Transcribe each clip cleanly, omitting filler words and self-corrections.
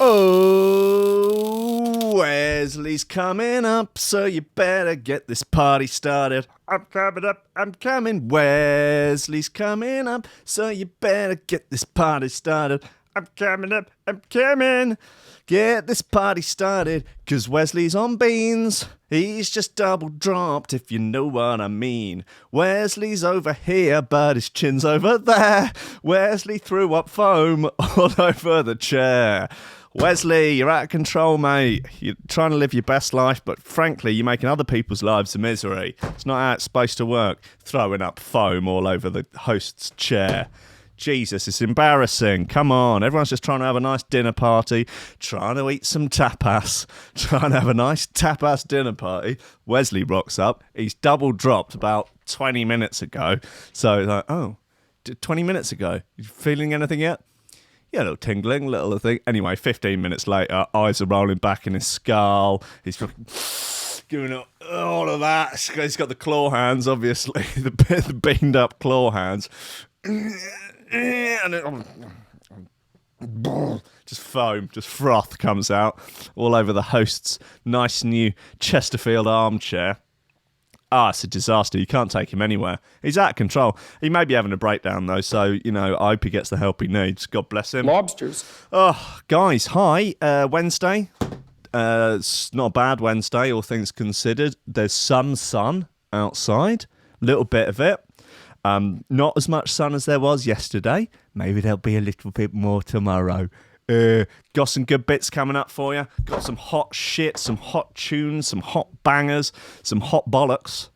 Oh, Wesley's coming up, so you better get this party started. I'm coming up, I'm coming. Wesley's coming up, so you better get this party started. I'm coming up, I'm coming. Get this party started, 'cause Wesley's on beans. He's just double dropped, if you know what I mean. Wesley's over here, but his chin's over there. Wesley threw up foam all over the chair. Wesley, you're out of control, mate. You're trying to live your best life, but frankly, you're making other people's lives a misery. It's not how it's supposed to work, throwing up foam all over the host's chair. Jesus, it's embarrassing. Come on. Everyone's just trying to have a nice dinner party, trying to eat some tapas, trying to have a nice tapas dinner party. Wesley rocks up. He's double dropped about 20 minutes ago. So he's like, oh, 20 minutes ago. You feeling anything yet? Yeah, a little tingling, little thing. Anyway, 15 minutes later, eyes are rolling back in his skull. He's doing all of that. He's got the claw hands, obviously, the beamed up claw hands. And just foam, just froth comes out all over the host's nice new Chesterfield armchair. It's a disaster. You can't take him anywhere. He's out of control. He may be having a breakdown, though, so, I hope he gets the help he needs. God bless him. Lobsters. Oh, guys, hi. Wednesday. It's not a bad Wednesday, all things considered. There's some sun outside, a little bit of it. Not as much sun as there was yesterday. Maybe there'll be a little bit more tomorrow. Got some good bits coming up for you. Got some hot shit, some hot tunes, some hot bangers, some hot bollocks.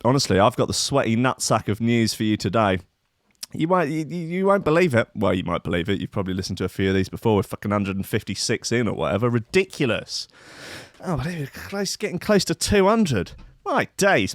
Honestly, I've got the sweaty nutsack of news for you today. You won't believe it. Well, you might believe it. You've probably listened to a few of these before. We're fucking 156 in or whatever. Ridiculous. Oh, getting close to 200. My days.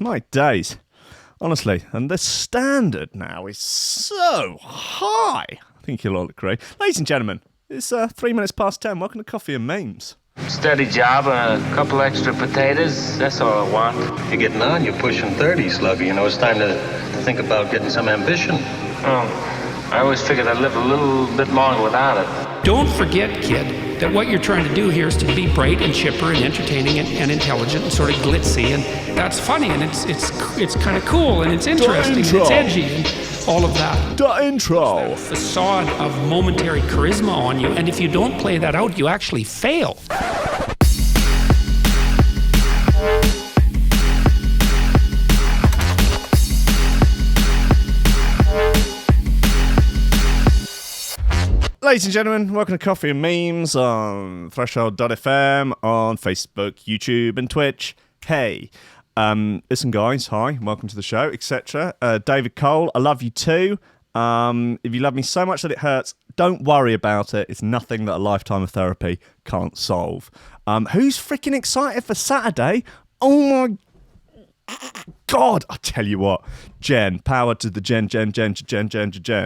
Honestly, and the standard now is so high. I think you'll all agree. Ladies and gentlemen, it's 3 minutes past 10. Welcome to Coffee and Memes. Steady job and a couple extra potatoes. That's all I want. You're getting on. You're pushing 30, Slugger. It's time to think about getting some ambition. Oh, I always figured I'd live a little bit longer without it. Don't forget, kid, that what you're trying to do here is to be bright and chipper and entertaining and intelligent and sort of glitzy, and that's funny, and it's kind of cool, and it's interesting, and it's edgy, and all of that. The intro. That facade of momentary charisma on you, and if you don't play that out, you actually fail. Ladies and gentlemen, welcome to Coffee and Memes on Threshold.fm, on Facebook, YouTube and Twitch. Hey, listen guys, hi, welcome to the show, etc. David Cole, I love you too. If you love me so much that it hurts, don't worry about it. It's nothing that a lifetime of therapy can't solve. Who's freaking excited for Saturday? Oh my God, I tell you what, Jen, power to the Jen,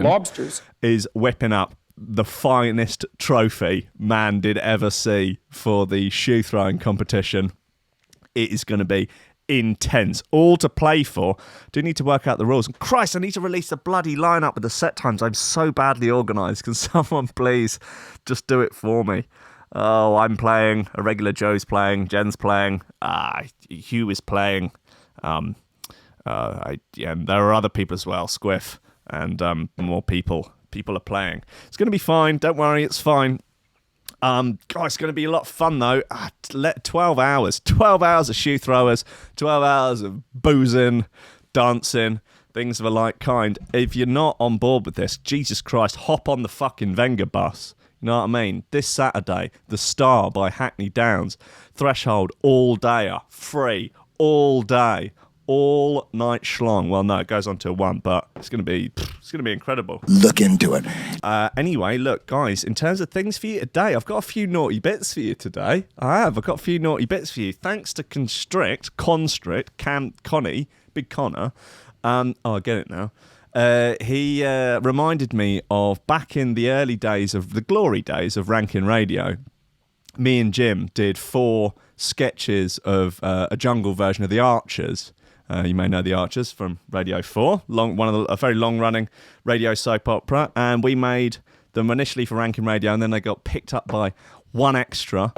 Lobsters. is whipping up the finest trophy man did ever see for the shoe throwing competition. It is going to be intense, all to play for. Do need to work out the rules. And Christ, I need to release the bloody lineup with the set times. I'm so badly organised. Can someone please just do it for me? Oh, I'm playing. A regular Joe's playing. Jen's playing. Hugh is playing. There are other people as well. Squiff and more people. People are playing. It's going to be fine. Don't worry, it's fine. It's going to be a lot of fun, though. 12 hours. 12 hours of shoe throwers. 12 hours of boozing, dancing, things of a like kind. If you're not on board with this, Jesus Christ, hop on the fucking Wenger bus. You know what I mean? This Saturday, The Star by Hackney Downs. Threshold all dayer. Free. All day. All night schlong. Well, no, it goes on till 1, but it's going to be incredible. Look into it. Anyway, look, guys, in terms of things for you today, I've got a few naughty bits for you today. I've got a few naughty bits for you. Thanks to Constrict, Camm, Connie, Big Connor. I get it now. He reminded me of back in the early days of the glory days of Rankin Radio. Me and Jim did 4 sketches of a jungle version of The Archers. You may know The Archers from Radio 4, a very long-running radio soap opera, and we made them initially for Rankin Radio, and then they got picked up by One Extra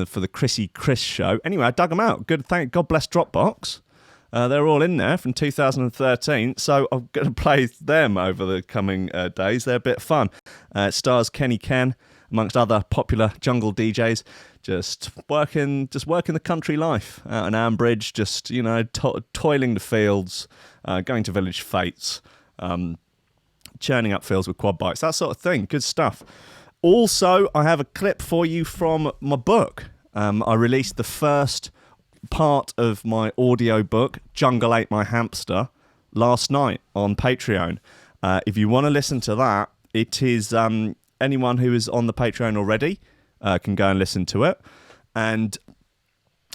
for the Chris show. Anyway, I dug them out. Good, God bless Dropbox. They're all in there from 2013, so I'm going to play them over the coming days. They're a bit of fun. It stars Kenny Ken, amongst other popular jungle DJs, just working the country life out in Ambridge, just, you know, toiling the fields, going to village fetes, churning up fields with quad bikes, that sort of thing. Good stuff. Also, I have a clip for you from my book. I released the first part of my audio book, Jungle Ate My Hamster, last night on Patreon. If you want to listen to that, it is anyone who is on the Patreon already can go and listen to it. And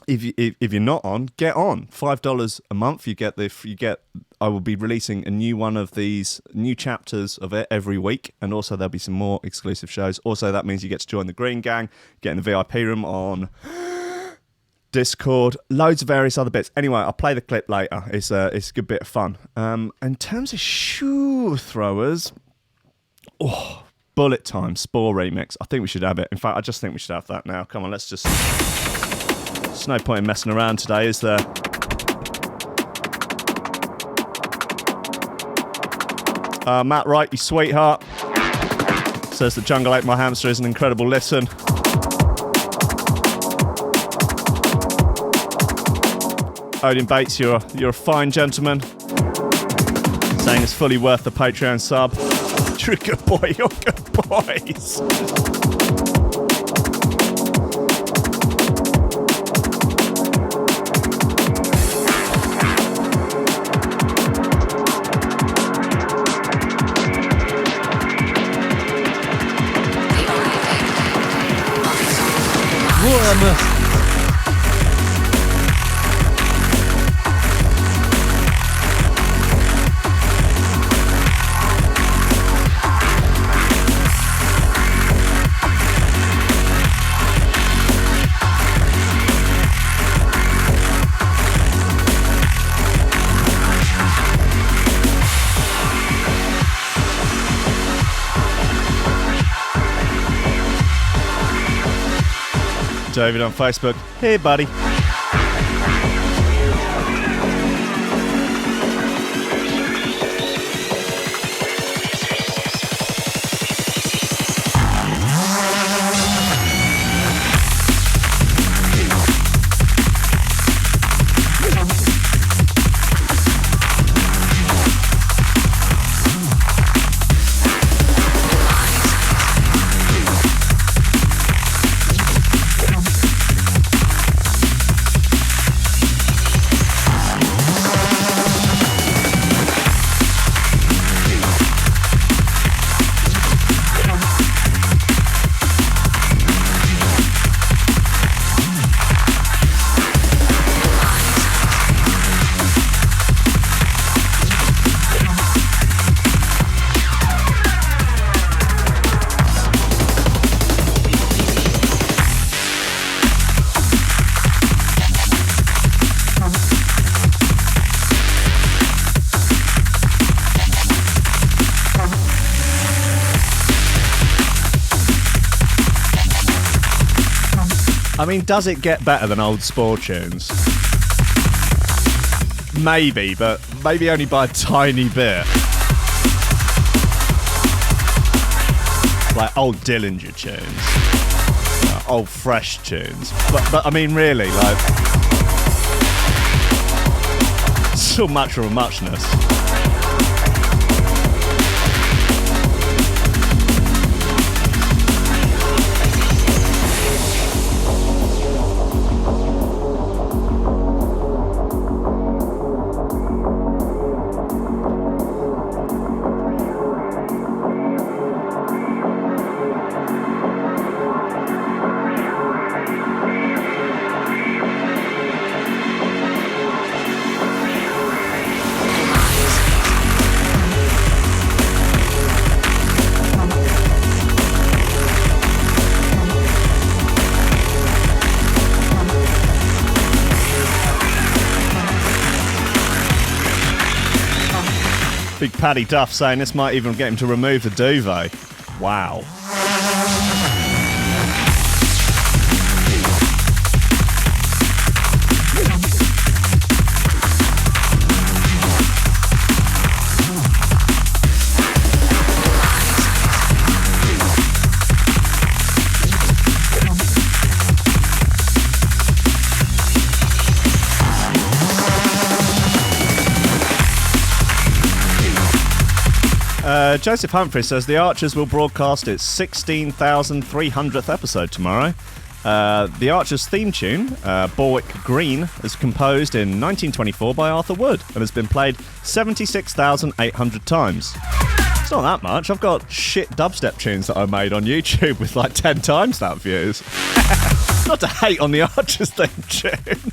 if you're not on, get on. $5 a month. I will be releasing a new one of these new chapters of it every week, and also there'll be some more exclusive shows. Also, that means you get to join the Green Gang, get in the VIP room on Discord, loads of various other bits. Anyway, I'll play the clip later. It's a good bit of fun. In terms of shoe throwers, Bullet Time Spore remix. I think we should have it. In fact, I just think we should have that now. Come on, let's just... There's no point in messing around today, is there? Matt Wright, you sweetheart, says that Jungle Ate My Hamster is an incredible listen. Odin Bates, you're a fine gentleman, saying it's fully worth the Patreon sub. You're a good boy, you're good boys. David on Facebook. Hey, buddy. I mean, does it get better than old Spore tunes? Maybe, but maybe only by a tiny bit. Like old Dillinger tunes, old Fresh tunes. But I mean, really, like, still much of a muchness. Big Paddy Duff saying this might even get him to remove the duvet. Wow. Joseph Humphrey says the Archers will broadcast its 16,300th episode tomorrow. The Archers theme tune, Borwick Green, is composed in 1924 by Arthur Wood and has been played 76,800 times. It's not that much. I've got shit dubstep tunes that I made on YouTube with like 10 times that views. Not to hate on the Archers theme tune.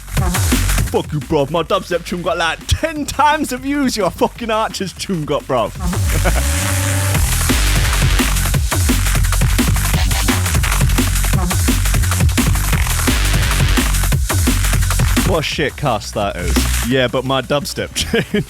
Fuck you, bruv. My dubstep tune got like 10 times the views your fucking Archers tune got, bruv. What a shit cuss that is. Yeah, but my dubstep tune.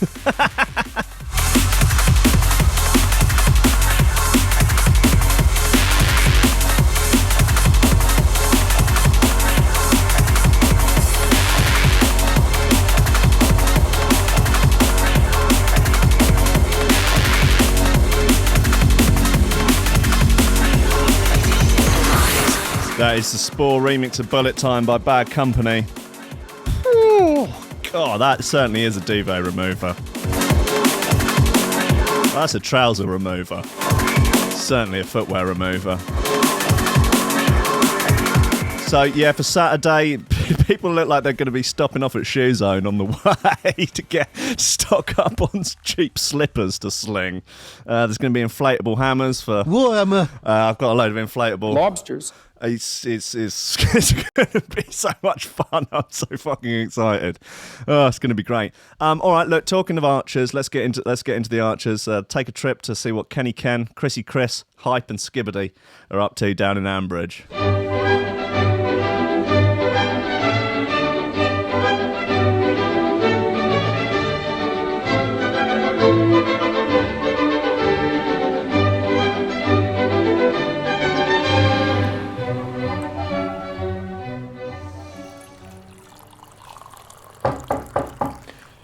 That is the Spore remix of Bullet Time by Bad Company. God, that certainly is a duvet remover. That's a trouser remover. Certainly a footwear remover. So, yeah, for Saturday, people look like they're going to be stopping off at Shoe Zone on the way to stock up on cheap slippers to sling. There's going to be inflatable hammers for... Warhammer. I've got a load of inflatable... Lobsters. It's going to be so much fun. I'm so fucking excited. Oh, it's going to be great. All right, look, talking of Archers, let's get into the Archers. Take a trip to see what Kenny Ken, Chrissy Kris, Hype and Skibbity are up to down in Ambridge.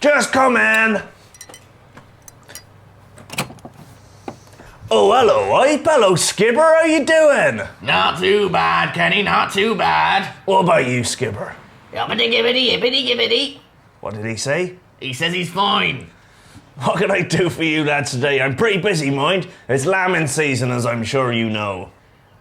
Just come in. Oh, hello, Hype. Hello, Skipper. How you doing? Not too bad, Kenny, not too bad. What about you, Skipper? Yippity gibbity, yippity gibbity. What did he say? He says he's fine. What can I do for you lads today? I'm pretty busy, mind. It's lambing season, as I'm sure you know.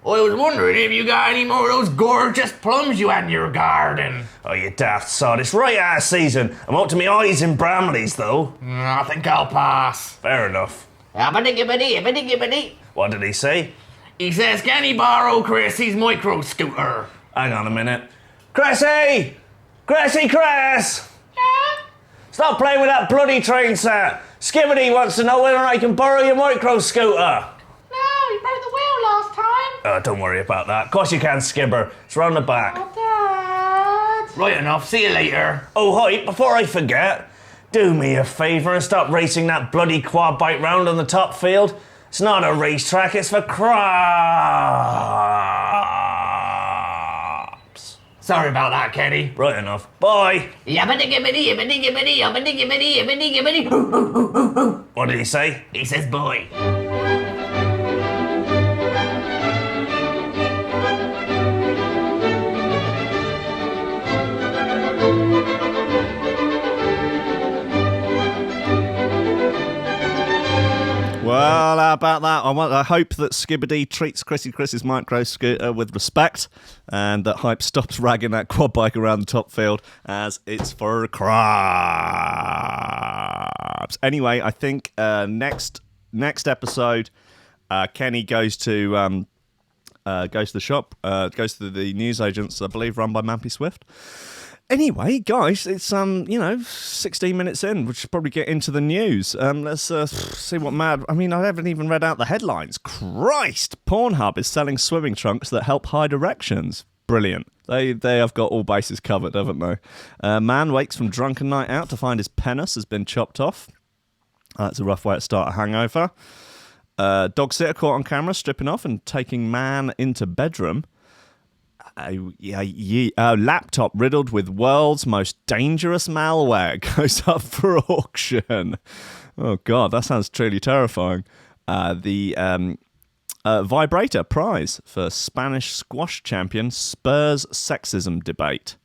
I was wondering if you got any more of those gorgeous plums you had in your garden. Oh, you daft sod. It's right out of season. I'm up to my eyes in bramleys, though. I think I'll pass. Fair enough. Yippity gibbity, yippity gibbity. What did he say? He says, can he borrow Chrissy's micro scooter? Hang on a minute. Cressy! Cressy, Cress! Yeah? Stop playing with that bloody train set. Skibbity wants to know whether I can borrow your micro scooter. No, you broke the wheel last time. Don't worry about that. Of course you can, Skipper. It's round the back. Oh, Dad. Right enough. See you later. Oh, Hype, before I forget, do me a favour and stop racing that bloody quad bike round on the top field. It's not a racetrack, it's for crops. Sorry about that, Kenny. Right enough. Bye. Yippity gibbity, yippity gibbity, yippity gibbity, yippity gibbity. What did he say? He says boy. Well, how about that? I hope that Skibbity treats Chrissy Chris's micro scooter with respect and that Hype stops ragging that quad bike around the top field as it's for crabs. Anyway, I think next episode, Kenny goes to the shop, goes to the newsagents, I believe, run by Mampy Swift. Anyway, guys, it's 16 minutes in. We should probably get into the news. Let's see what mad. I mean, I haven't even read out the headlines. Christ! Pornhub is selling swimming trunks that help hide erections. Brilliant. They have got all bases covered, haven't they? Man wakes from drunken night out to find his penis has been chopped off. That's a rough way to start a hangover. Dog sitter caught on camera stripping off and taking man into bedroom. Laptop riddled with world's most dangerous malware goes up for auction. Oh, God, that sounds truly terrifying. The vibrator prize for Spanish squash champion spurs sexism debate.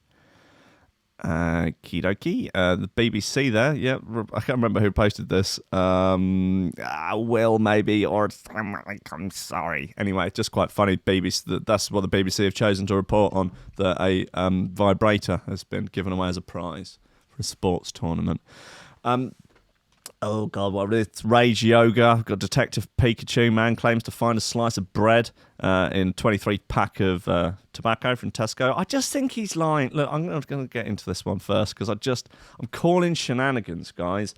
Kidoki. The BBC there. Yeah, I can't remember who posted this. Will maybe, or I'm sorry. Anyway, just quite funny. BBC. That's what the BBC have chosen to report on. That a vibrator has been given away as a prize for a sports tournament. Oh, God, what is it? Rage Yoga. Got Detective Pikachu. Man claims to find a slice of bread in 23 pack of tobacco from Tesco. I just think he's lying. Look, I'm going to get into this one first because I'm calling shenanigans, guys.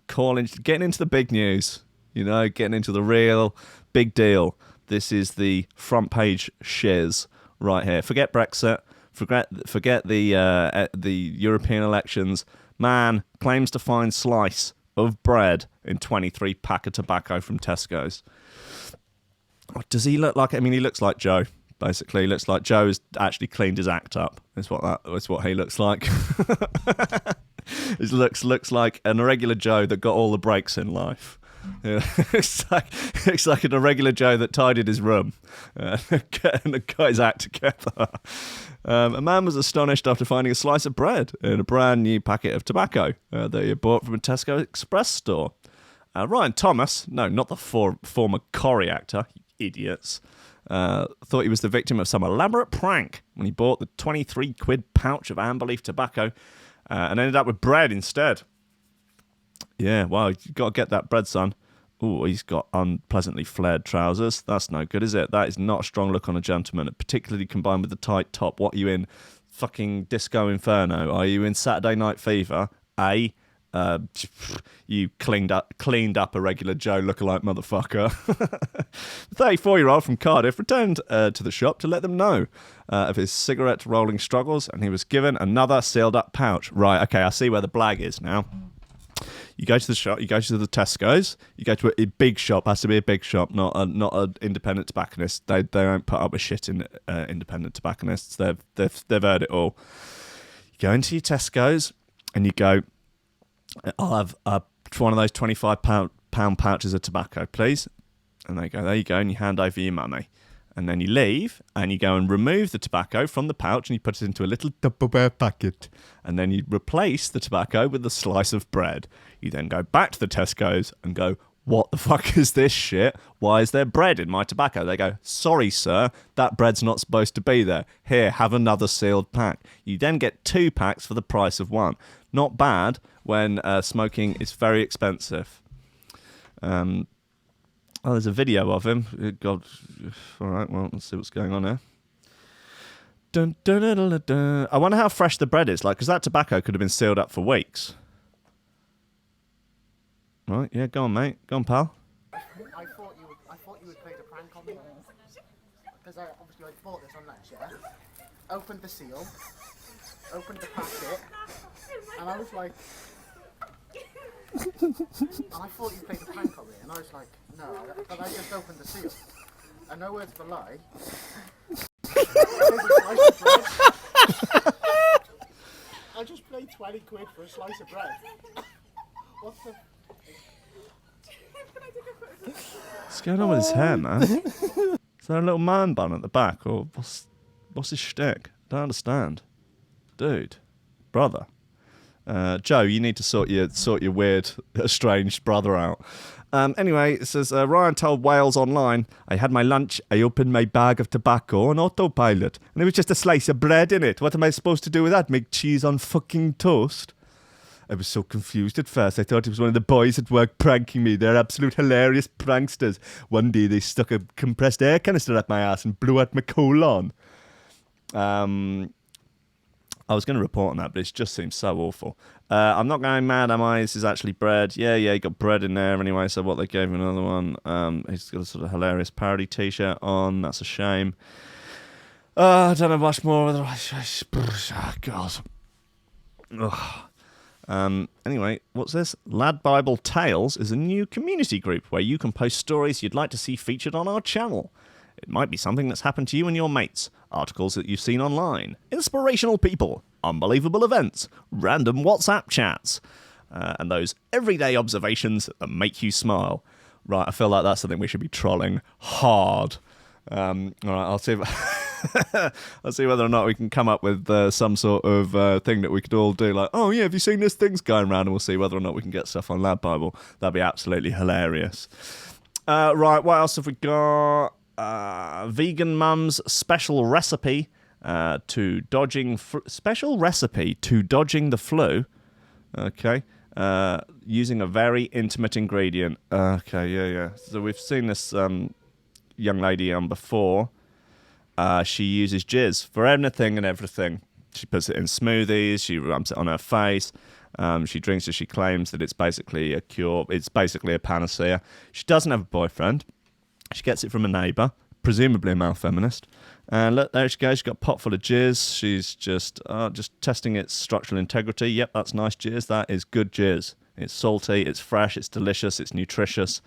Getting into the big news, getting into the real big deal. This is the front page shiz right here. Forget Brexit. Forget the European elections. Man claims to find slice of bread in 23 pack of tobacco from Tesco's. Does he look like? I mean, he looks like Joe. Basically, he looks like Joe has actually cleaned his act up. Is what he looks like. It looks like an irregular Joe that got all the breaks in life. Yeah, it's like an irregular Joe that tidied his room and got his act together. A man was astonished after finding a slice of bread in a brand new packet of tobacco that he had bought from a Tesco Express store. Ryan Thomas, no, not the former Corrie actor, you idiots, thought he was the victim of some elaborate prank when he bought the 23 quid pouch of amber leaf tobacco and ended up with bread instead. Yeah, well, you got to get that bread, son. Ooh, he's got unpleasantly flared trousers. That's no good, is it? That is not a strong look on a gentleman, particularly combined with the tight top. What are you in? Fucking Disco Inferno? Are you in Saturday Night Fever? You cleaned up a regular Joe lookalike motherfucker. The 34-year-old from Cardiff returned to the shop to let them know of his cigarette rolling struggles, and he was given another sealed up pouch. Right, okay, I see where the blag is now. You go to the shop, you go to the Tesco's, you go to a big shop, has to be a big shop, not an independent tobacconist. They don't put up with shit in independent tobacconists. They've heard it all. You go into your Tesco's and you go, I'll have one of those 25 pound pouches of tobacco, please. And they go, there you go, and you hand over your money. And then you leave and you go and remove the tobacco from the pouch and you put it into a little Tupperware packet. And then you replace the tobacco with a slice of bread. You then go back to the Tesco's and go, what the fuck is this shit? Why is there bread in my tobacco? They go, sorry, sir, that bread's not supposed to be there. Here, have another sealed pack. You then get 2 packs for the price of 1. Not bad when smoking is very expensive. Oh, there's a video of him. God, all right, well, let's see what's going on here. Dun, dun, dun, dun, dun. I wonder how fresh the bread is, because that tobacco could have been sealed up for weeks. Right, yeah, go on, mate. Go on, pal. I thought you would play the prank on me. Because obviously I bought this on lunch, yeah? Opened the seal, opened the packet, and I was like... and I thought you played a prank on me, and I was like, no, but I just opened the seal. And no words of a lie. I just paid 20 quid for a slice of bread. What the... What's going on with his hair, man? Is there a little man bun at the back, or what's his shtick? Don't understand. Dude. Brother. Joe, you need to sort your weird, estranged brother out. Anyway, it says, Ryan told Wales Online, I had my lunch, I opened my bag of tobacco on autopilot, and there was just a slice of bread in it. What am I supposed to do with that? Make cheese on fucking toast? I was so confused at first. I thought it was one of the boys at work pranking me. They're absolute hilarious pranksters. One day they stuck a compressed air canister up my ass and blew out my colon. I was going to report on that, but it just seems so awful. I'm not going mad, am I? This is actually bread. Yeah, he got bread in there anyway, so what, they gave him another one. He's got a sort of hilarious parody t-shirt on. That's a shame. I don't know much more. Oh, God. Ugh. Anyway, what's this? Lad Bible Tales is a new community group where you can post stories you'd like to see featured on our channel. It might be something that's happened to you and your mates, articles that you've seen online, inspirational people, unbelievable events, random WhatsApp chats, and those everyday observations that make you smile. Right, I feel like that's something we should be trolling hard. All right, I'll see I'll see whether or not we can come up with some sort of thing that we could all do. Like, oh yeah, have you seen this thing's going around? And we'll see whether or not we can get stuff on Lad Bible. That'd be absolutely hilarious. Right, what else have we got? Vegan Mum's special recipe to dodging the flu. Okay. Using a very intimate ingredient. Okay, yeah. So we've seen this young lady on before. She uses jizz for anything and everything. She puts it in smoothies. She rubs it on her face. She drinks it. She claims that it's basically a cure. It's basically a panacea. She doesn't have a boyfriend. She gets it from a neighbour, presumably a male feminist. And look, there she goes. She's got a pot full of jizz. She's just testing its structural integrity. Yep, that's nice jizz. That is good jizz. It's salty, it's fresh, it's delicious, it's nutritious.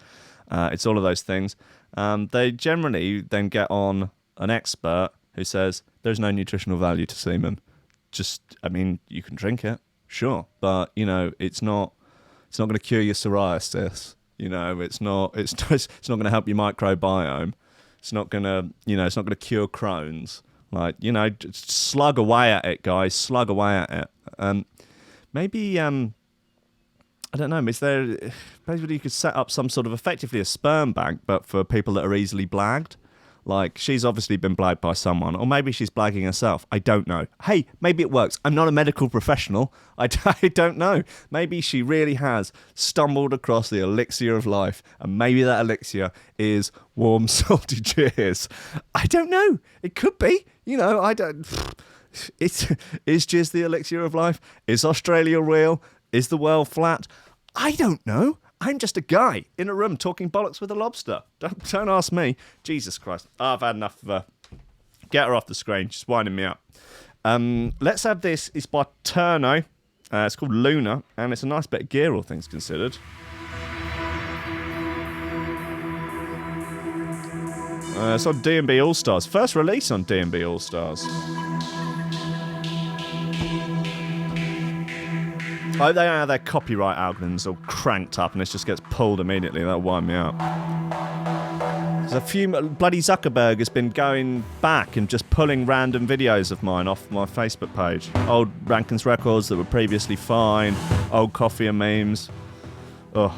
It's all of those things. They generally then get on an expert who says there's no nutritional value to semen. You can drink it, sure, but it's not going to cure your psoriasis. It's not going to help your microbiome. It's not going to cure Crohn's. Just slug away at it, guys. Slug away at it. Maybe I don't know. Is there maybe you could set up some sort of effectively a sperm bank, but for people that are easily blagged? Like, she's obviously been blagged by someone, or maybe she's blagging herself. I don't know. Hey, maybe it works. I'm not a medical professional. I don't know. Maybe she really has stumbled across the elixir of life, and maybe that elixir is warm, salty jizz. I don't know. It could be. I don't... Is jizz the elixir of life? Is Australia real? Is the world flat? I don't know. I'm just a guy in a room talking bollocks with a lobster. Don't ask me. Jesus Christ. I've had enough of her. Get her off the screen. She's winding me up. Let's have this. It's by Turno. It's called Luna, and it's a nice bit of gear, all things considered. It's on D&B All-Stars. First release on D&B All-Stars. I they have their copyright algorithms all cranked up and it just gets pulled immediately. That'll wind me up. There's a few... Bloody Zuckerberg has been going back and just pulling random videos of mine off my Facebook page. Old Rankin's records that were previously fine. Old coffee and memes. Ugh.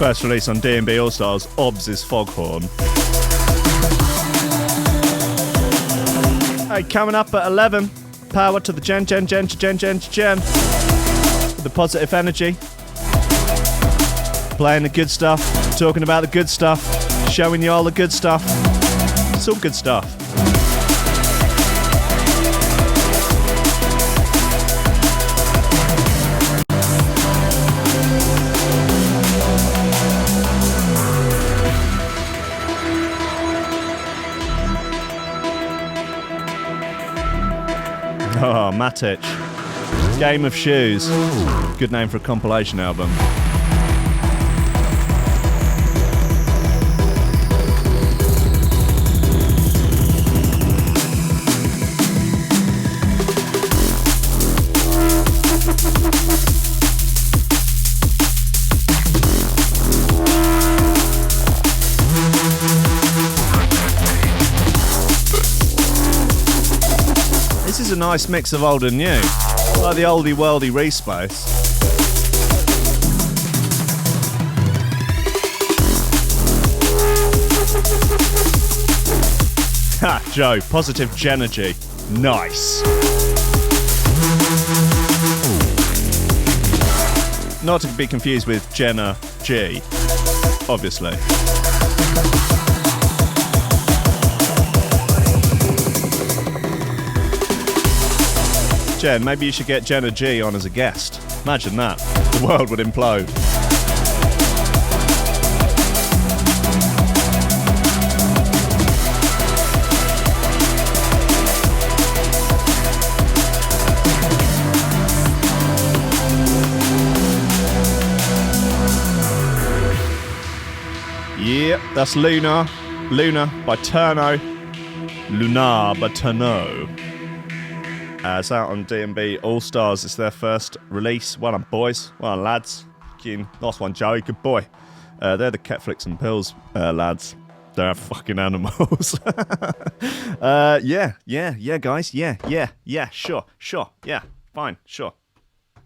First release on D&B All Stars, Obs' Foghorn. Hey, coming up at 11, power to the Gen. With the positive energy. Playing the good stuff, talking about the good stuff, showing you all the good stuff. It's all good stuff. Oh, Matic. Game of Shoes. Good name for a compilation album. This is a nice mix of old and new. Like the oldie worldy Reece Mosson. Ha, Joe, positive Gennady. Nice. Not to be confused with Jenna G, obviously. Jen, maybe you should get Jenna G on as a guest. Imagine that. The world would implode. Yep, that's Luna. Luna by Turno. Lunar by Turno. It's out on D&B All Stars. It's their first release. Well done, boys. Well done, lads. Nice one, Joey. Good boy. They're the Ketflix and Pills lads. They're fucking animals. Yeah, guys. Yeah, sure. Yeah, fine, sure.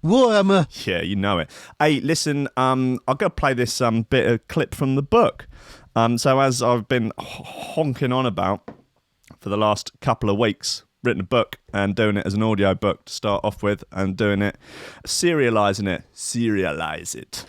Warhammer. Yeah, you know it. Hey, listen, I'm going to play this bit of clip from the book. So as I've been honking on about for the last couple of weeks, written a book and doing it as an audio book to start off with, and doing it, serialize it.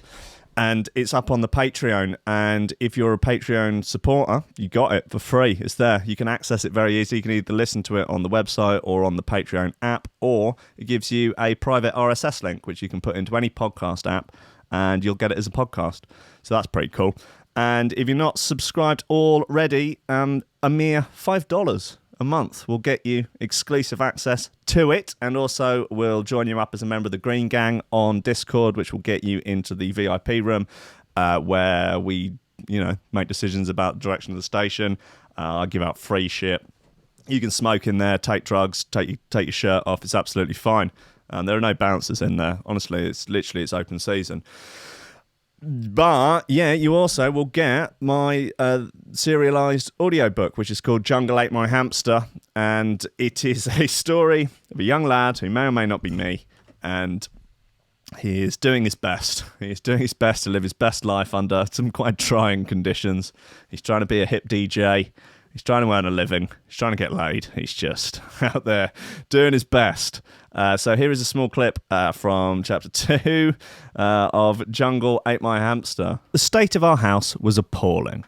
And it's up on the Patreon, and if you're a Patreon supporter, you got it for free. It's there. You can access it very easily. You can either listen to it on the website or on the Patreon app, or it gives you a private RSS link, which you can put into any podcast app, and you'll get it as a podcast. So that's pretty cool. And if you're not subscribed already, a mere $5 a month will get you exclusive access to it, and also will join you up as a member of the Green Gang on Discord, which will get you into the VIP room where we, make decisions about the direction of the station. I give out free shit. You can smoke in there, take drugs, take your shirt off. It's absolutely fine. There are no bouncers in there. Honestly, it's open season. But, yeah, you also will get my serialised audiobook, which is called Jungle Ate My Hamster. And it is a story of a young lad who may or may not be me. And he is doing his best. He is doing his best to live his best life under some quite trying conditions. He's trying to be a hip DJ. He's trying to earn a living. He's trying to get laid. He's just out there doing his best. So here is a small clip from chapter 2 of Jungle Ate My Hamster. The state of our house was appalling.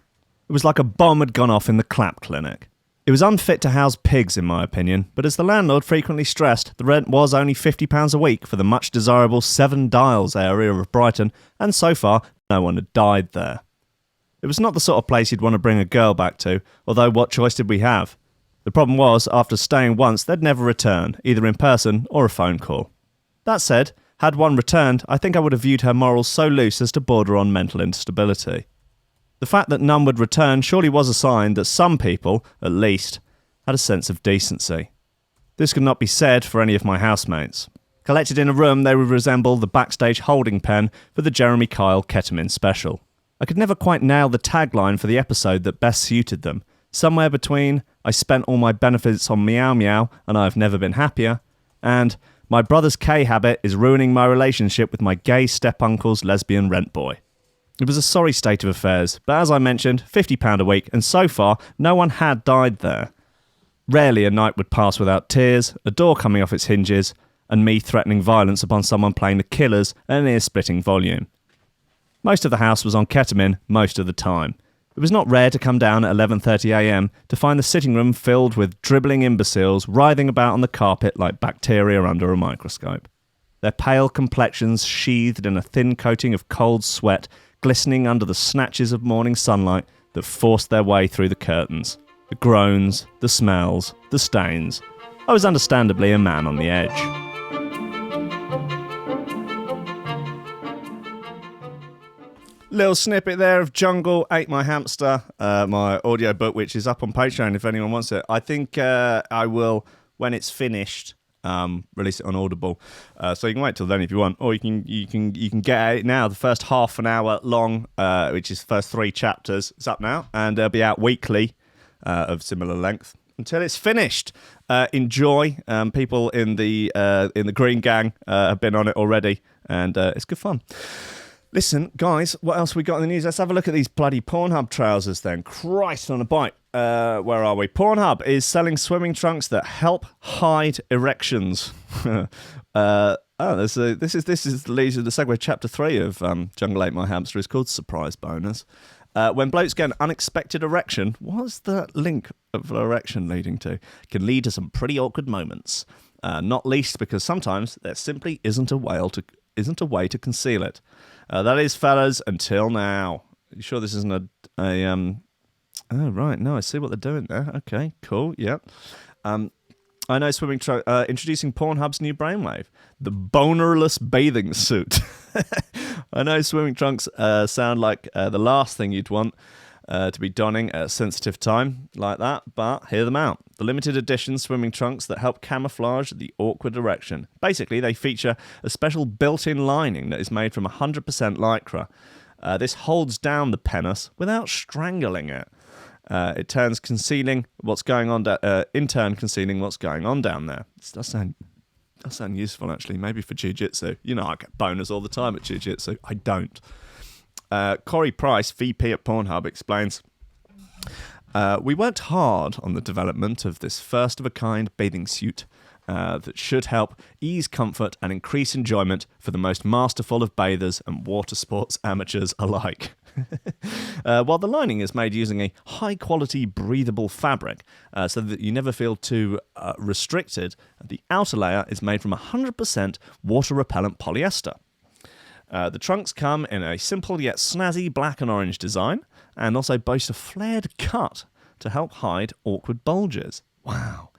It was like a bomb had gone off in the clap clinic. It was unfit to house pigs, in my opinion, but as the landlord frequently stressed, the rent was only £50 a week for the much desirable Seven Dials area of Brighton, and so far, no one had died there. It was not the sort of place you'd want to bring a girl back to, although what choice did we have? The problem was, after staying once, they'd never return, either in person or a phone call. That said, had one returned, I think I would have viewed her morals so loose as to border on mental instability. The fact that none would return surely was a sign that some people, at least, had a sense of decency. This could not be said for any of my housemates. Collected in a room, they would resemble the backstage holding pen for the Jeremy Kyle Ketamine special. I could never quite nail the tagline for the episode that best suited them. Somewhere between, I spent all my benefits on Meow Meow and I have never been happier, and my brother's K habit is ruining my relationship with my gay step-uncle's lesbian rent boy. It was a sorry state of affairs, but as I mentioned, £50 a week, and so far, no one had died there. Rarely a night would pass without tears, a door coming off its hinges, and me threatening violence upon someone playing The Killers at an ear-splitting volume. Most of the house was on ketamine most of the time. It was not rare to come down at 11:30am to find the sitting room filled with dribbling imbeciles writhing about on the carpet like bacteria under a microscope. Their pale complexions sheathed in a thin coating of cold sweat, glistening under the snatches of morning sunlight that forced their way through the curtains. The groans, the smells, the stains. I was understandably a man on the edge. Little snippet there of Jungle Ate My Hamster, my audiobook, which is up on Patreon if anyone wants it. I think I will, when it's finished, release it on Audible. So you can wait till then if you want, or you can get it now. The first half an hour long, which is the first 3 chapters, is up now, and it'll be out weekly of similar length until it's finished. Enjoy. People in the Green Gang have been on it already, and it's good fun. Listen, guys, what else we got in the news? Let's have a look at these bloody Pornhub trousers then. Christ on a bike. Where are we? Pornhub is selling swimming trunks that help hide erections. This leads to the segue. Chapter 3 of Jungle Ate My Hamster is called Surprise Bonus. When blokes get an unexpected erection, what's the link of erection leading to? It can lead to some pretty awkward moments. Not least because sometimes there simply isn't a way to conceal it. That is, fellas, until now. You sure this isn't a oh, right. No, I see what they're doing there. Okay, cool. Yep. I know swimming introducing Pornhub's new brainwave, the bonerless bathing suit. I know swimming trunks sound like the last thing you'd want to be donning at a sensitive time like that, but hear them out. The limited edition swimming trunks that help camouflage the awkward erection. Basically, they feature a special built-in lining that is made from 100% lycra. This holds down the penis without strangling it. In turn, concealing what's going on down there. This does sound useful, actually. Maybe for jiu-jitsu. You know, I get boners all the time at jiu-jitsu. I don't. Corey Price, VP at Pornhub, explains, we worked hard on the development of this first-of-a-kind bathing suit that should help ease comfort and increase enjoyment for the most masterful of bathers and water sports amateurs alike. While the lining is made using a high-quality breathable fabric so that you never feel too restricted, the outer layer is made from 100% water-repellent polyester. The trunks come in a simple yet snazzy black and orange design and also boast a flared cut to help hide awkward bulges. Wow.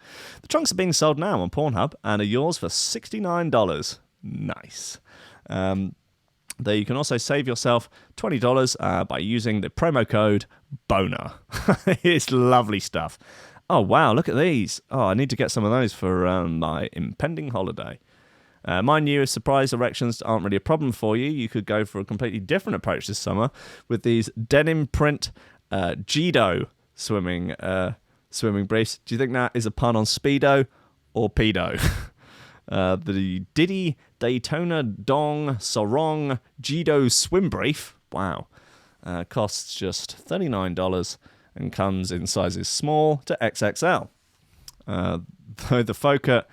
The trunks are being sold now on Pornhub and are yours for $69. Nice. There you can also save yourself $20 by using the promo code BONER. It's lovely stuff. Oh, wow, look at these. Oh, I need to get some of those for my impending holiday. Mind you, if surprise erections aren't really a problem for you, you could go for a completely different approach this summer with these denim print Judo swimming briefs. Do you think that is a pun on Speedo or Pedo? The Diddy Daytona Dong Sarong Judo swim brief, wow, costs just $39 and comes in sizes small to XXL. Though the Foca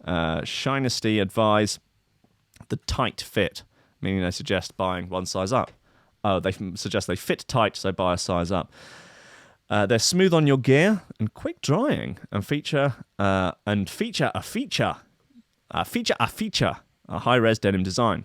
Shinesty advise the tight fit, meaning they suggest buying one size up. Oh, they suggest they fit tight, so buy a size up. They're smooth on your gear and quick drying, and feature a high-res denim design.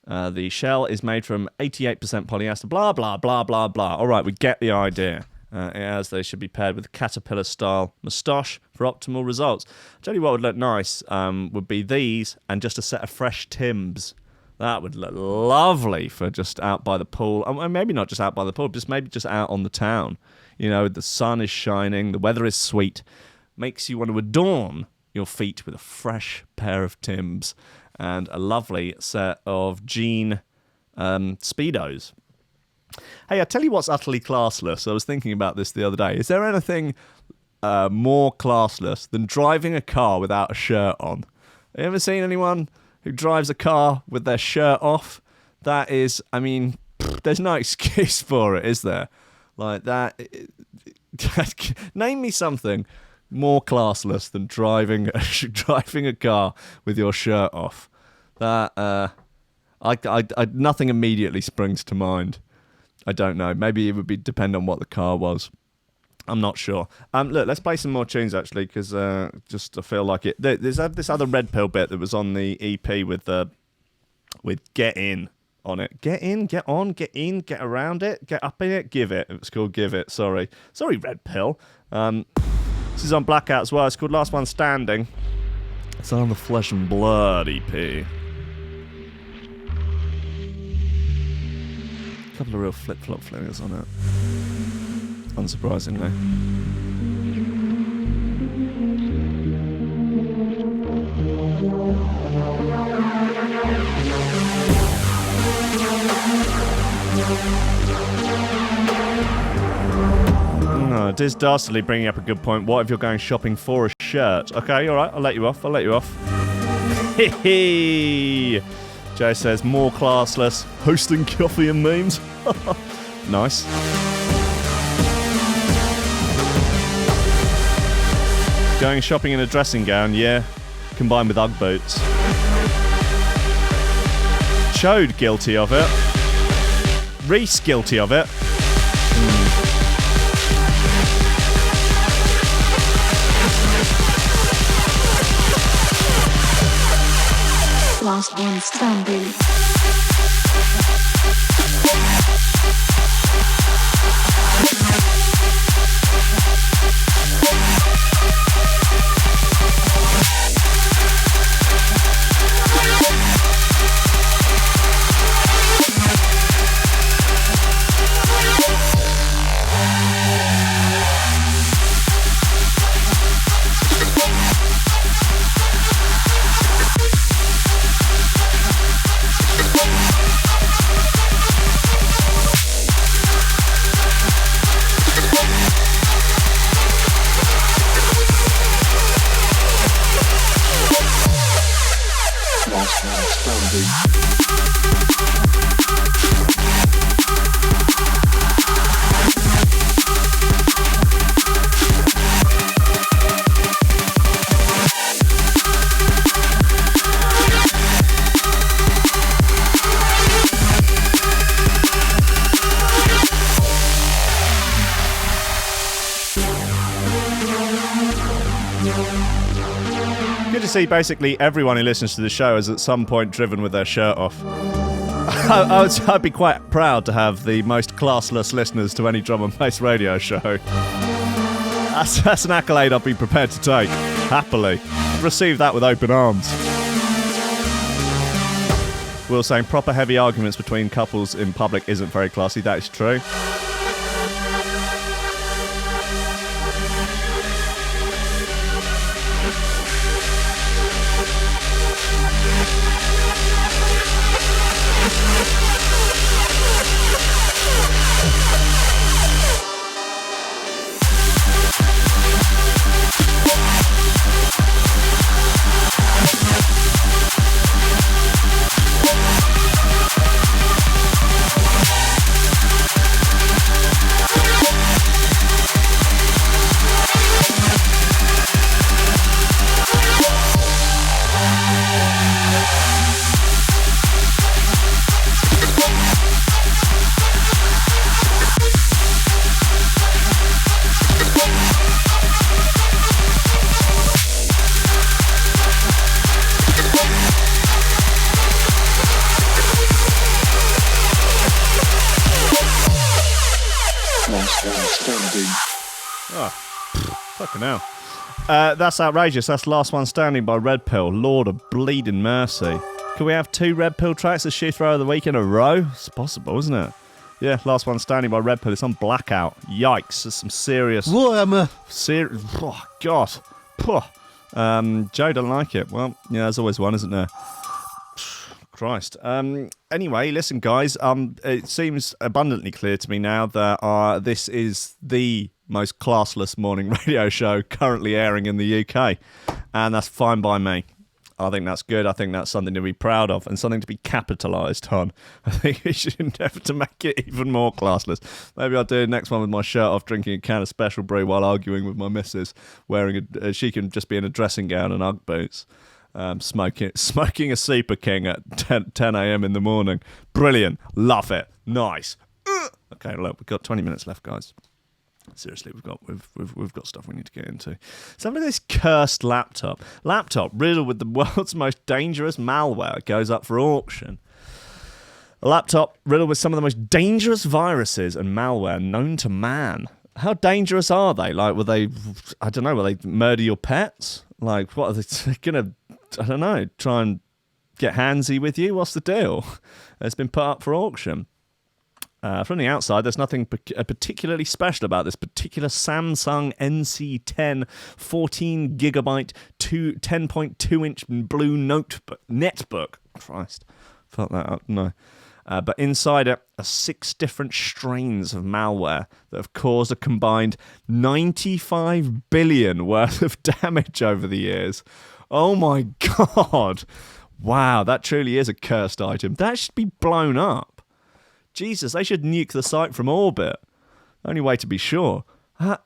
The shell is made from 88% polyester, blah, blah, blah, blah, blah. All right, we get the idea. As they should be paired with a caterpillar-style moustache for optimal results. I'll tell you what would look nice would be these and just a set of fresh Timbs. That would look lovely for just out by the pool. And maybe not just out by the pool, maybe just out on the town. You know, the sun is shining, the weather is sweet. Makes you want to adorn your feet with a fresh pair of Timbs and a lovely set of jean Speedos. Hey, I tell you what's utterly classless. I was thinking about this the other day. Is there anything more classless than driving a car without a shirt on? Have you ever seen anyone who drives a car with their shirt off? That is, I mean, there's no excuse for it, is there? Like that. Name me something more classless than driving a car with your shirt off. That I nothing immediately springs to mind. I don't know. Maybe it would depend on what the car was. I'm not sure. Look, let's play some more tunes actually, because just I feel like it. There's this other Red Pill bit that was on the EP with Get In on it. Get in, get on, get in, get around it, get up in it, give it. It was called Give It. Sorry, Red Pill. This is on Blackout as well. It's called Last One Standing. It's on the Flesh and Blood EP. A couple of real flip-flop flingers on it. Unsurprisingly. Diz Dastardly bringing up a good point. What if you're going shopping for a shirt? Okay, alright, I'll let you off. Hee. Joe says, more classless, hosting coffee and memes. Nice. Going shopping in a dressing gown, yeah. Combined with Ugg boots. Chode guilty of it. Reece guilty of it. Last one standing. See, basically everyone who listens to the show is at some point driven with their shirt off. I'd be quite proud to have the most classless listeners to any drum and bass radio show. That's an accolade I'd be prepared to take, happily. I'd receive that with open arms. Will saying proper heavy arguments between couples in public isn't very classy. That is true. Fucking hell. That's outrageous. That's Last One Standing by Red Pill. Lord of bleeding mercy. Can we have 2 Red Pill tracks as shoe throw of the week in a row? It's possible, isn't it? Yeah, Last One Standing by Red Pill. It's on Blackout. Yikes. There's some serious... Oh, God. Joe don't like it. Well, yeah, there's always one, isn't there? Christ. Anyway, listen, guys. It seems abundantly clear to me now that this is the most classless morning radio show currently airing in the UK, and that's fine by me. I think that's good. I think that's something to be proud of and something to be capitalised on. I think we should endeavour to make it even more classless. Maybe I'll do the next one with my shirt off, drinking a can of special brew while arguing with my missus, wearing she can just be in a dressing gown and Ugg boots, smoking a Super King at 10 a.m. in the morning. Brilliant. Love it. Nice. Okay, look, we've got 20 minutes left, guys. Seriously, we've got stuff we need to get into. So look at this cursed laptop riddled with the world's most dangerous malware goes up for auction. A laptop riddled with some of the most dangerous viruses and malware known to man. How dangerous are they? Like, will they murder your pets? Like, what are they gonna, I don't know, try and get handsy with you? What's the deal? It's been put up for auction. From the outside, there's nothing particularly special about this particular Samsung NC10 14GB 10.2-inch blue netbook. Christ, felt that up, no. But inside it are 6 different strains of malware that have caused a combined 95 billion worth of damage over the years. Oh my God. Wow, that truly is a cursed item. That should be blown up. Jesus, they should nuke the site from orbit. Only way to be sure. What?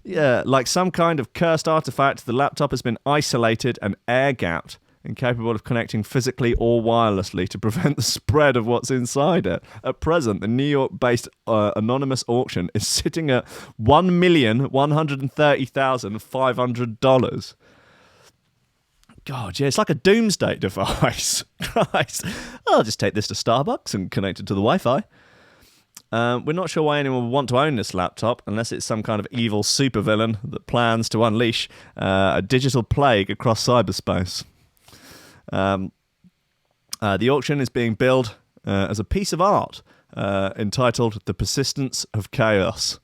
Yeah, like some kind of cursed artifact, the laptop has been isolated and air-gapped, incapable of connecting physically or wirelessly to prevent the spread of what's inside it. At present, the New York-based anonymous auction is sitting at $1,130,500. God, yeah, it's like a doomsday device. Christ. I'll just take this to Starbucks and connect it to the Wi-Fi. We're not sure why anyone would want to own this laptop unless it's some kind of evil supervillain that plans to unleash a digital plague across cyberspace. The auction is being billed as a piece of art entitled The Persistence of Chaos.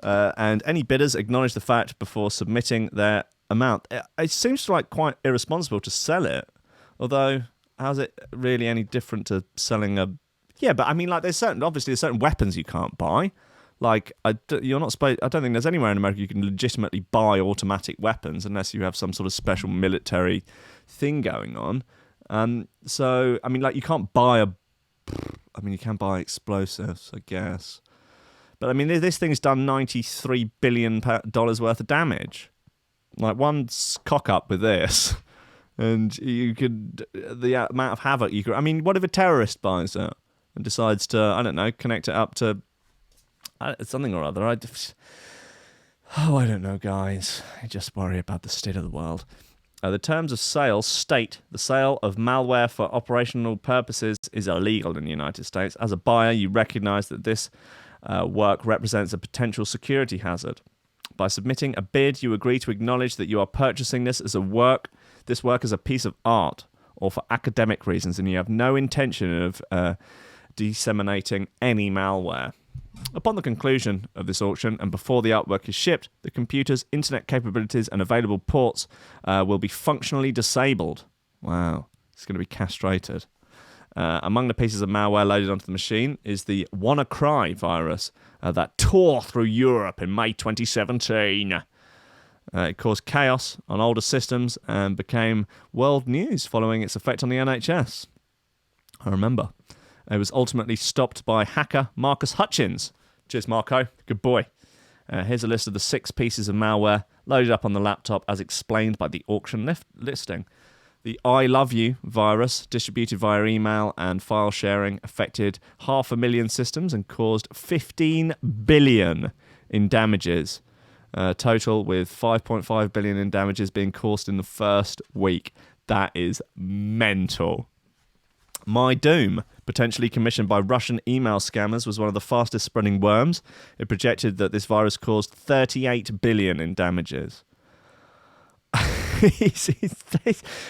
And any bidders acknowledge the fact before submitting their amount. It seems like quite irresponsible to sell it, although how's it really any different to selling a... Yeah, but I mean, like, there's certain weapons you can't buy. Like, you're not supposed... I don't think there's anywhere in America you can legitimately buy automatic weapons unless you have some sort of special military thing going on. So, I mean, like, you can't buy you can buy explosives, I guess. But, I mean, this thing's done $93 billion worth of damage. Like, one cock up with this, and you could... The amount of havoc you could... I mean, what if a terrorist buys it and decides to, I don't know, connect it up to something or other? I don't know, guys. I just worry about the state of the world. The terms of sale state the sale of malware for operational purposes is illegal in the United States. As a buyer, you recognize that this work represents a potential security hazard. By submitting a bid, you agree to acknowledge that you are purchasing this work as a piece of art or for academic reasons, and you have no intention of disseminating any malware. Upon the conclusion of this auction and before the artwork is shipped, the computer's internet capabilities and available ports will be functionally disabled. Wow, it's going to be castrated. Among the pieces of malware loaded onto the machine is the WannaCry virus that tore through Europe in May 2017. It caused chaos on older systems and became world news following its effect on the NHS. I remember. It was ultimately stopped by hacker Marcus Hutchins. Cheers, Marco. Good boy. Here's a list of the 6 pieces of malware loaded up on the laptop as explained by the auction listing. The I Love You virus, distributed via email and file sharing, affected 500,000 systems and caused 15 billion in damages. Total with 5.5 billion in damages being caused in the first week. That is mental. My Doom, potentially commissioned by Russian email scammers, was one of the fastest spreading worms. It projected that this virus caused 38 billion in damages.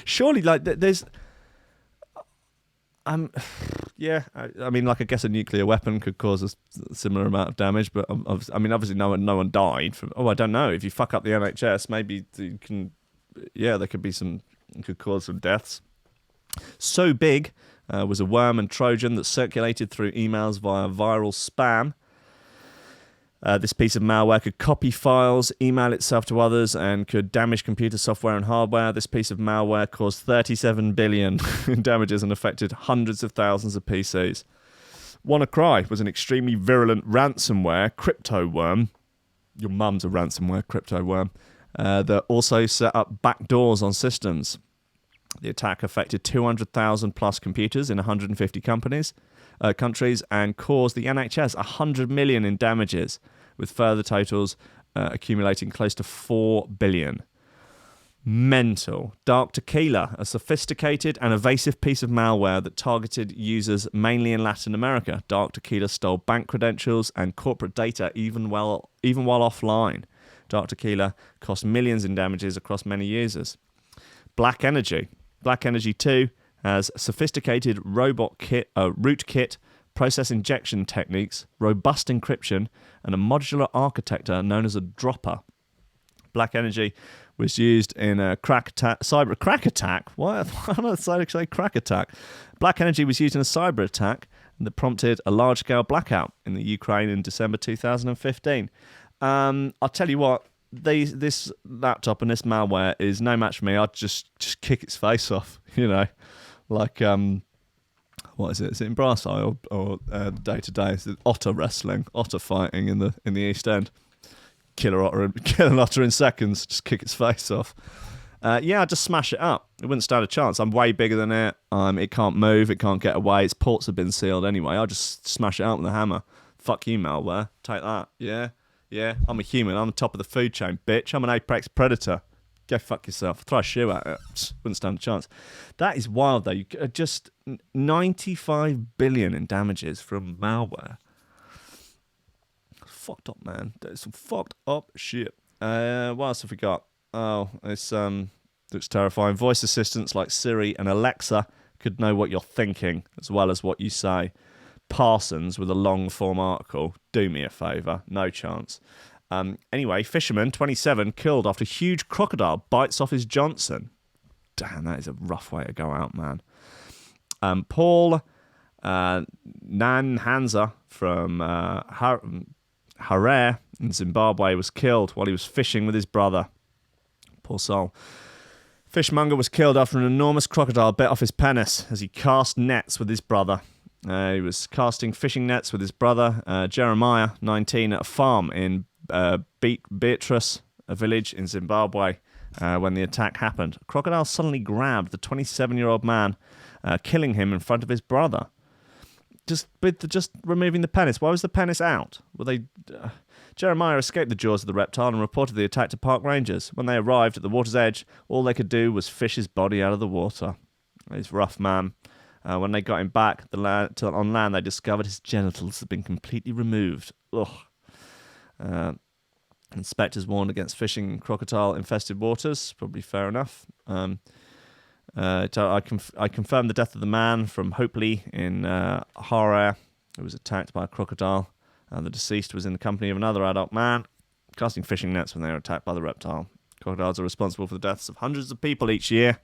Surely, like, there's... yeah, I mean, like, I guess a nuclear weapon could cause a similar amount of damage, but obviously no one died from... Oh, I don't know. If you fuck up the NHS, maybe you can... Yeah, there could be some... It could cause some deaths. So Big was a worm and Trojan that circulated through emails via viral spam. This piece of malware could copy files, email itself to others, and could damage computer software and hardware. This piece of malware caused 37 billion in damages and affected hundreds of thousands of PCs. WannaCry was an extremely virulent ransomware crypto worm. Your mum's a ransomware crypto worm. That also set up backdoors on systems. The attack affected 200,000 plus computers in 150 countries and caused the NHS 100 million in damages, with further totals accumulating close to 4 billion. Mental. Dark Tequila, a sophisticated and evasive piece of malware that targeted users mainly in Latin America. Dark Tequila stole bank credentials and corporate data even while offline. Dark Tequila cost millions in damages across many users. Black Energy. Black Energy 2 has sophisticated rootkit, process injection techniques, robust encryption, and a modular architecture known as a dropper. Black Energy was used in a cyber crack attack. Why did I say crack attack? Black Energy was used in a cyber attack that prompted a large-scale blackout in the Ukraine in December 2015. I'll tell you what, this laptop and this malware is no match for me. I'd just kick its face off, you know. Like, what is it? Is it in brass eye or day-to-day? Is it otter wrestling, otter fighting in the East End? Kill an otter in seconds, just kick its face off. I'd just smash it up. It wouldn't stand a chance. I'm way bigger than it. It can't move. It can't get away. Its ports have been sealed anyway. I'll just smash it out with a hammer. Fuck you, malware. Take that. Yeah. I'm a human. I'm the top of the food chain, bitch. I'm an apex predator. Go fuck yourself. Throw a shoe at it. Wouldn't stand a chance. That is wild, though. Just 95 billion in damages from malware. Fucked up, man. That is some fucked up shit. What else have we got? Oh, it's looks terrifying. Voice assistants like Siri and Alexa could know what you're thinking as well as what you say. Parsons with a long form article. Do me a favour. No chance. Anyway, fisherman 27 killed after huge crocodile bites off his Johnson. Damn, that is a rough way to go out, man. Paul Nanhanza from Harare in Zimbabwe was killed while he was fishing with his brother. Poor soul. Fishmonger was killed after an enormous crocodile bit off his penis as he cast nets with his brother. He was casting fishing nets with his brother, Jeremiah, 19, at a farm in Beatrice, a village in Zimbabwe, when the attack happened. A crocodile suddenly grabbed the 27-year-old man, killing him in front of his brother. Just removing the penis. Why was the penis out? Jeremiah escaped the jaws of the reptile and reported the attack to park rangers. When they arrived at the water's edge, all they could do was fish his body out of the water. He's rough, man. When they got him back on land, they discovered his genitals had been completely removed. Ugh. Inspectors warned against fishing in crocodile-infested waters. Probably fair enough. I confirmed the death of the man from Hopely in Harare, who was attacked by a crocodile. The deceased was in the company of another adult man, casting fishing nets when they were attacked by the reptile. Crocodiles are responsible for the deaths of hundreds of people each year.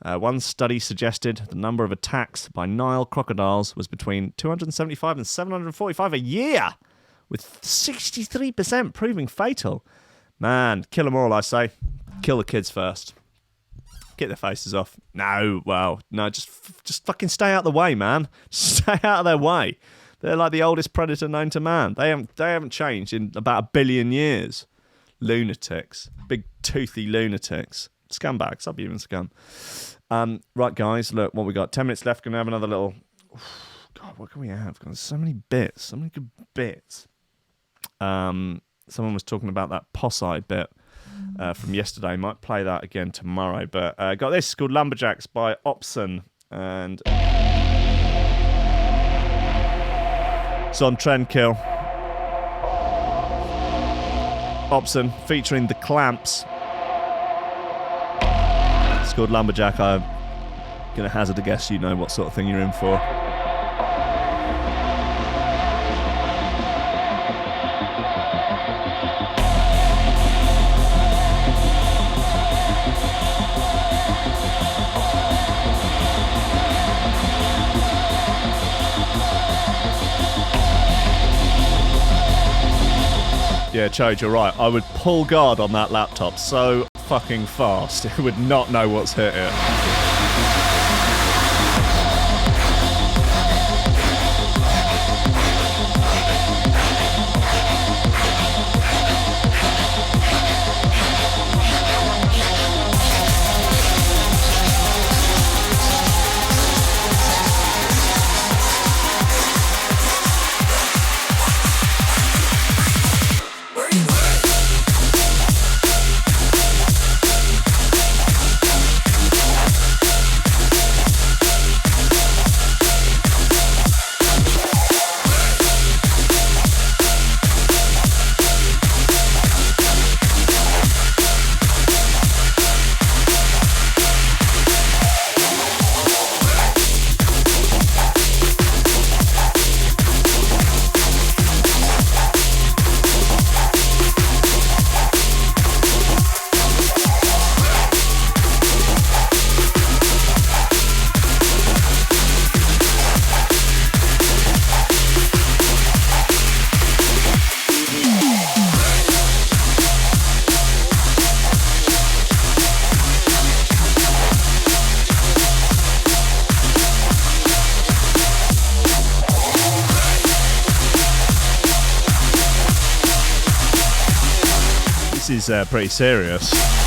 One study suggested the number of attacks by Nile crocodiles was between 275 and 745 a year, with 63% proving fatal. Man, kill them all, I say. Kill the kids first. Get their faces off. No, just fucking stay out of the way, man. Stay out of their way. They're like the oldest predator known to man. They haven't changed in about 1 billion years. Lunatics. Big toothy lunatics. Scumbags. Subhuman scum. Right, guys, look what we got. 10 minutes left. Gonna have another little... God, what can we have? Got so many bits. So many good bits. Someone was talking about that Posse bit from yesterday. Might play that again tomorrow. But got this. It's called Lumberjacks by Opson. And... it's on Trendkill. Opson featuring the Clamps. It's called Lumberjack. I'm going to hazard a guess you know what sort of thing you're in for. Yeah, Chode, you're right. I would pull guard on that laptop so fucking fast. It would not know what's hit it. This is pretty serious.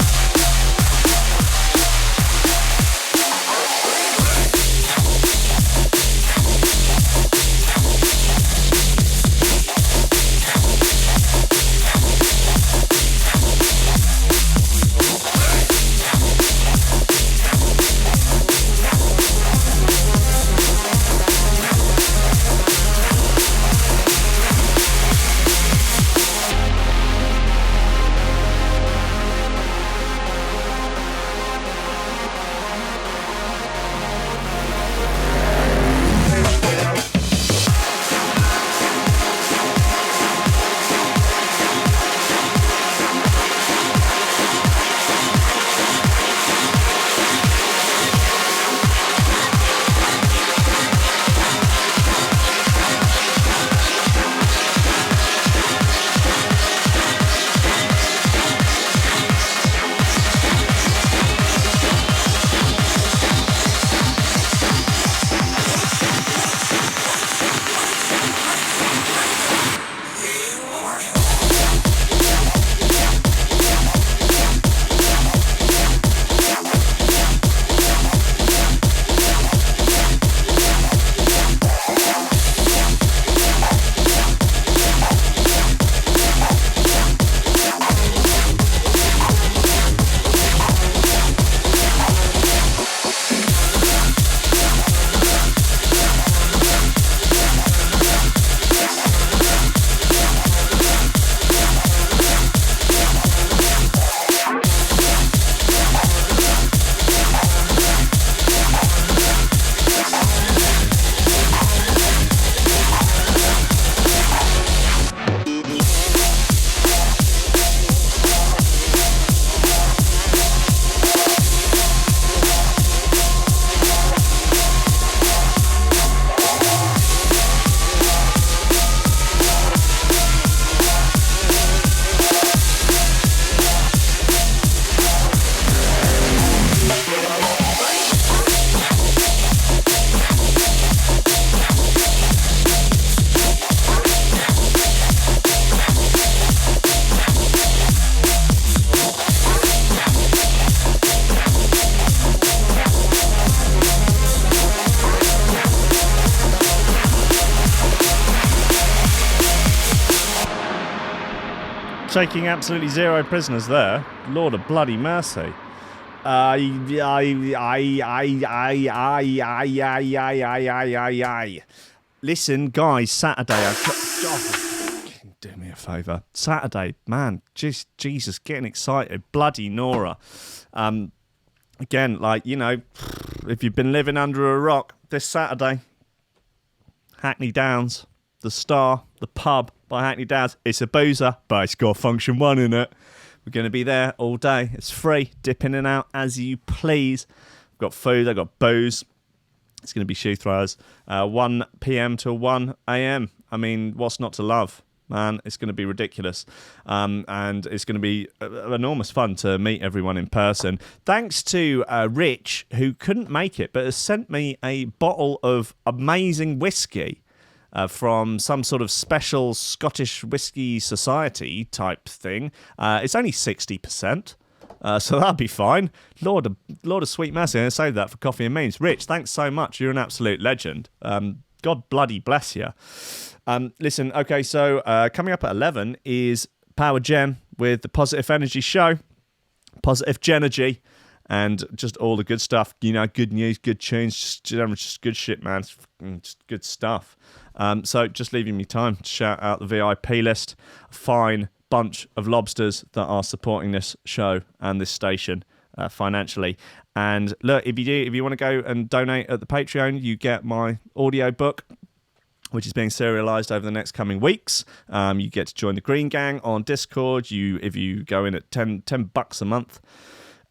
Taking absolutely zero prisoners there. Lord of bloody mercy. Listen, guys, Saturday. Do me a favour. Saturday, man, just Jesus, getting excited. Bloody Nora. Again, like, you know, if you've been living under a rock, this Saturday, Hackney Downs, the Star, the pub by Hackney Downs. It's a boozer, but it's got Function 1 in it. We're going to be there all day. It's free. Dip in and out as you please. I've got food. I've got booze. It's going to be shoe throwers. 1 p.m. till 1 a.m. I mean, what's not to love? man. It's going to be ridiculous. And it's going to be enormous fun to meet everyone in person. Thanks to Rich, who couldn't make it, but has sent me a bottle of amazing whiskey from some sort of special Scottish Whisky Society type thing. It's only 60%. So that'll be fine. Lord of sweet mercy. I'm going to save that for coffee and memes. Rich, thanks so much. You're an absolute legend. God bloody bless you. Listen, okay, so coming up at 11 is Power Gen with the Positive Energy Show. Positive Gennady. And just all the good stuff. You know, good news, good tunes, just good shit, man. Just good stuff. So just leaving me time to shout out the VIP list. Fine bunch of lobsters that are supporting this show and this station financially. And look, if you want to go and donate at the Patreon, you get my audio book, which is being serialized over the next coming weeks. You get to join the Green Gang on Discord. If you go in at $10 a month,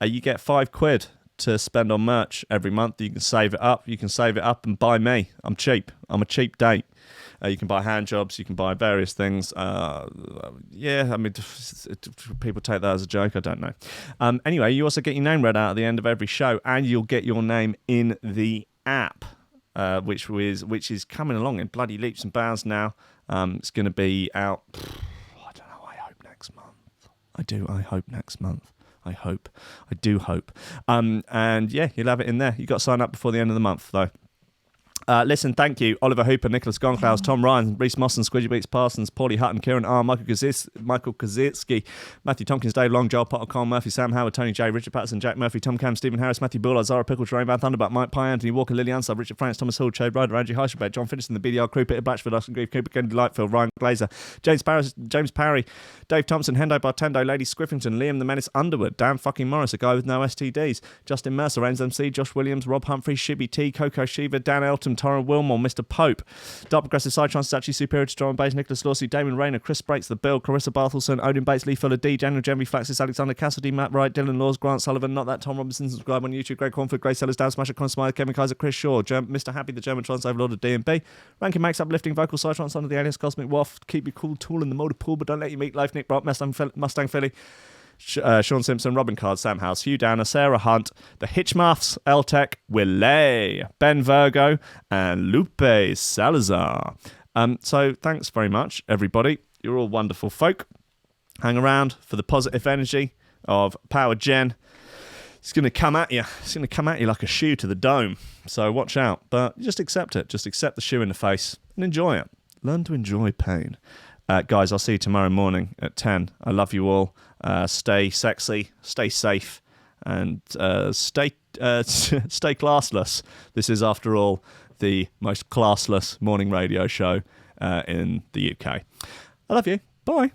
you get £5 to spend on merch every month. You can save it up. You can save it up and buy me. I'm cheap. I'm a cheap date. You can buy hand jobs. You can buy various things. Yeah, I mean, people take that as a joke. I don't know. Anyway, you also get your name read out at the end of every show, and you'll get your name in the app, which is coming along in bloody leaps and bounds now. It's going to be out. I don't know. I hope next month. I do. I hope next month. I hope. I do hope. And yeah, you'll have it in there. You've got to sign up before the end of the month, though. Listen, thank you. Oliver Hooper, Nicholas Goncalves, Tom Ryan, Reece Mosson, Squidgy Beats, Parsons, Pauly Hutton, Ciarán R, Michael Kedzierski, Matthew Tomkins, Dave Long, Joel Potter, Colm Murphy, Sam Howard, Tony J, Richard Patterson, Jack Murphy, Tom Camm, Stephen Harris, Matthieu Boulard, Zara Pickle, Jeroen Van Thunderbutt, Mike Pye, Anthony Walker, Lily Unsub, Richard Franks, Thomas Hall, Chode Ryder, Andrew Heichelbech, John Finison, the BDR Crew, Peter Blatchford, Austin Grief, Cooper, Gennady Lightfield, Ryan Glazer, James Parry, Dave Thompson, Hendo Bartendo, Lady Squiffington, Liam the Menace Underwood, Dan fucking Morris, a guy with no STDs, Justin Mercer, Ains MC, Josh Williams, Rob Humphrey, Shibby T, Coco Shiva, Dan Elton, Taran Wilmore, Mr. Pope, Dark Progressive Side Trance is actually superior to drum and bass, Nicolas Lorcy, Dameon Rayner, Kris Breaks, The Bill, Karissa Barthelson, Odin Bates, Lee Fuller D, Daniel Gemby, Flaxis, Alexander Cassidy, Matt Wright, Dylan Laws, Grant Sullivan, Not That, Tom Robinson, subscribe on YouTube, Greg Cornford, Grace Sellers, Dan Smasher, Con Smiley, Kevin Kaiser, Chris Shaw, Mr. Happy, the German Trance Overlord of D&B, Rankin Makes Uplifting Vocal Side Trance under the alias Cosmic Waft, Keep You Cool, Tool in the Motor Pool, but Don't Let You Meet Life, Nick Brock, Mustang Philly, Sean Simpson, Robin Card, Sam House, Hugh Downer, Sarah Hunt, The Hitchmuffs, L-Tech, Willet, Ben Virgo, and Lupe Salazar. So thanks very much, everybody. You're all wonderful folk. Hang around for the positive energy of Power Gen. It's going to come at you. It's going to come at you like a shoe to the dome. So watch out. But just accept it. Just accept the shoe in the face and enjoy it. Learn to enjoy pain. Guys, I'll see you tomorrow morning at 10. I love you all. Stay sexy, stay safe, and stay classless. This is, after all, the most classless morning radio show in the UK. I love you. Bye.